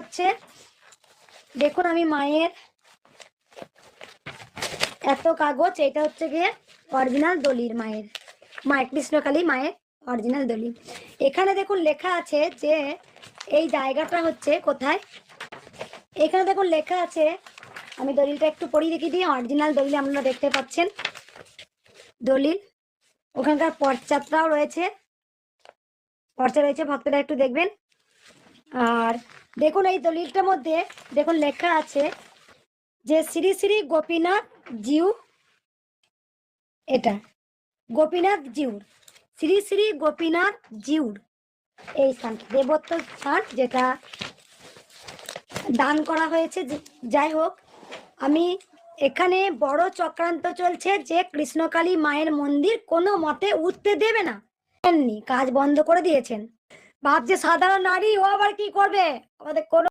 হচ্ছে দেখুন আমি মায়ের এত কাগজ, এটা হচ্ছে গিয়ে অরিজিনাল দলিল মায়ের কৃষ্ণকালী মায়ের অরিজিনাল দলিল। এখানে দেখুন লেখা আছে যে এই জায়গাটা হচ্ছে কোথায়, এখানে দেখুন লেখা আছে, আমি দলিলটা একটু পড়িয়ে দেখিয়ে দিই। অরিজিনাল দলিল আপনারা দেখতে পাচ্ছেন, দলিল ওখানকার পর্চাটাও রয়েছে, পর্চা রয়েছে, ভক্তরা একটু দেখবেন। আর দেখুন এই দলিলটার মধ্যে দেখুন লেখা আছে যে শ্রী শ্রী গোপীনাথ জিউ, এটা গোপীনাথ জিউর, শ্রী শ্রী গোপীনাথ জিউর এই স্থানটা দেবত্ব স্থান, যেটা দান করা হয়েছে। যাই হোক, আমি এখানে বড় চক্রান্ত চলছে যে কৃষ্ণকালী মায়ের মন্দির কোনো মতে উঠতে দেবে না, কাজ বন্ধ করে দিয়েছেন। ভাবছে সাধারণ নারী ও আবার কি করবে, আমাদের কোনো